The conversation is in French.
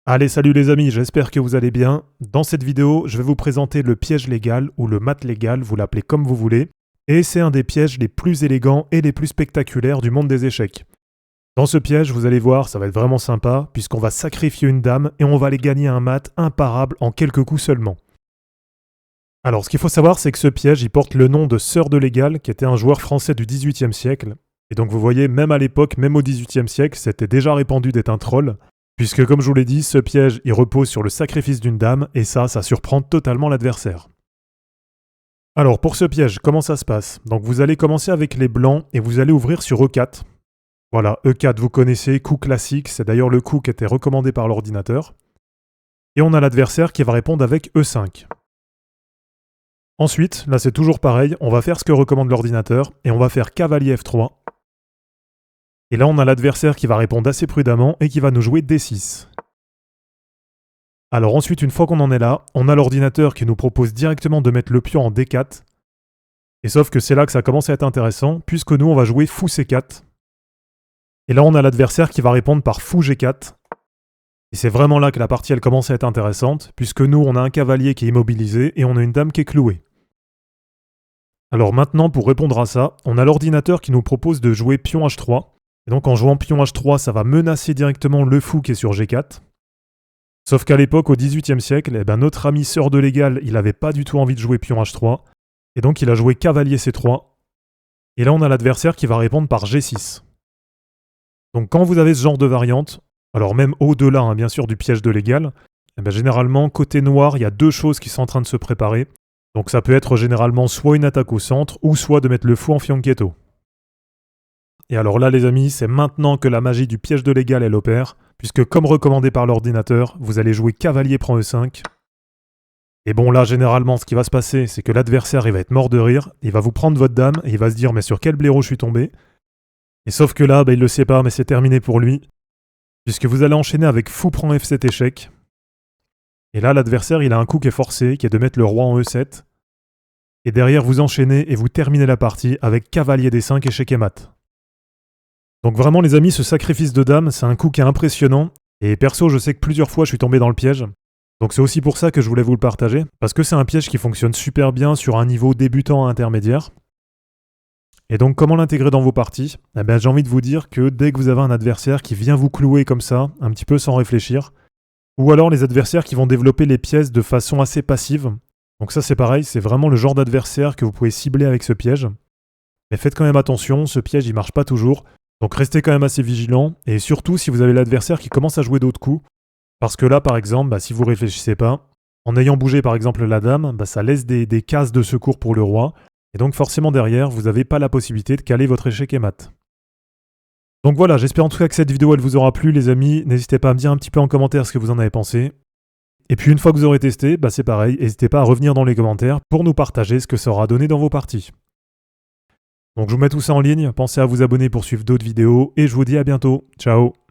Allez, salut les amis, j'espère que vous allez bien. Dans cette vidéo, je vais vous présenter le piège légal ou le mat légal, vous l'appelez comme vous voulez. Et c'est un des pièges les plus élégants et les plus spectaculaires du monde des échecs. Dans ce piège, vous allez voir, ça va être vraiment sympa, puisqu'on va sacrifier une dame et on va aller gagner un mat imparable en quelques coups seulement. Alors, ce qu'il faut savoir, c'est que ce piège, il porte le nom de Sœur de Légal, qui était un joueur français du XVIIIe siècle. Et donc vous voyez, même à l'époque, même au XVIIIe siècle, c'était déjà répandu d'être un troll. Puisque comme je vous l'ai dit, ce piège, il repose sur le sacrifice d'une dame, et ça surprend totalement l'adversaire. Alors pour ce piège, comment ça se passe? Donc vous allez commencer avec les blancs, et vous allez ouvrir sur E4. Voilà, E4 vous connaissez, coup classique, c'est d'ailleurs le coup qui était recommandé par l'ordinateur. Et on a l'adversaire qui va répondre avec E5. Ensuite, là c'est toujours pareil, on va faire ce que recommande l'ordinateur, et on va faire cavalier F3. Et là, on a l'adversaire qui va répondre assez prudemment et qui va nous jouer D6. Alors ensuite, une fois qu'on en est là, on a l'ordinateur qui nous propose directement de mettre le pion en D4. Et sauf que c'est là que ça commence à être intéressant, puisque nous, on va jouer fou C4. Et là, on a l'adversaire qui va répondre par fou G4. Et c'est vraiment là que la partie, elle commence à être intéressante, puisque nous, on a un cavalier qui est immobilisé et on a une dame qui est clouée. Alors maintenant, pour répondre à ça, on a l'ordinateur qui nous propose de jouer pion H3. Et donc en jouant pion H3, ça va menacer directement le fou qui est sur G4. Sauf qu'à l'époque, au XVIIIe siècle, notre ami Sœur de Légal, il n'avait pas du tout envie de jouer pion H3. Et donc il a joué cavalier C3. Et là on a l'adversaire qui va répondre par G6. Donc quand vous avez ce genre de variante, alors même au-delà bien sûr du piège de Légal, généralement côté noir, il y a deux choses qui sont en train de se préparer. Donc ça peut être généralement soit une attaque au centre, ou soit de mettre le fou en fianchetto. Et alors là les amis, c'est maintenant que la magie du piège de Légal elle opère, puisque comme recommandé par l'ordinateur, vous allez jouer cavalier prend E5. Et bon là généralement ce qui va se passer, c'est que l'adversaire il va être mort de rire, il va vous prendre votre dame, et il va se dire mais sur quel blaireau je suis tombé. Et sauf que là, il le sait pas, mais c'est terminé pour lui, puisque vous allez enchaîner avec fou prend F7 échec. Et là l'adversaire il a un coup qui est forcé, qui est de mettre le roi en E7. Et derrière vous enchaînez et vous terminez la partie avec cavalier D5 échec et mat. Donc vraiment les amis, ce sacrifice de dame, c'est un coup qui est impressionnant, et perso je sais que plusieurs fois je suis tombé dans le piège, donc c'est aussi pour ça que je voulais vous le partager, parce que c'est un piège qui fonctionne super bien sur un niveau débutant à intermédiaire. Et donc comment l'intégrer dans vos parties? J'ai envie de vous dire que dès que vous avez un adversaire qui vient vous clouer comme ça, un petit peu sans réfléchir, ou alors les adversaires qui vont développer les pièces de façon assez passive, donc ça c'est pareil, c'est vraiment le genre d'adversaire que vous pouvez cibler avec ce piège. Mais faites quand même attention, ce piège il marche pas toujours. Donc restez quand même assez vigilant, et surtout si vous avez l'adversaire qui commence à jouer d'autres coups, parce que là par exemple, si vous réfléchissez pas, en ayant bougé par exemple la dame, ça laisse des cases de secours pour le roi, et donc forcément derrière, vous n'avez pas la possibilité de caler votre échec et mat. Donc voilà, j'espère en tout cas que cette vidéo elle vous aura plu les amis, n'hésitez pas à me dire un petit peu en commentaire ce que vous en avez pensé. Et puis une fois que vous aurez testé, c'est pareil, n'hésitez pas à revenir dans les commentaires pour nous partager ce que ça aura donné dans vos parties. Donc je vous mets tout ça en ligne, pensez à vous abonner pour suivre d'autres vidéos, et je vous dis à bientôt. Ciao!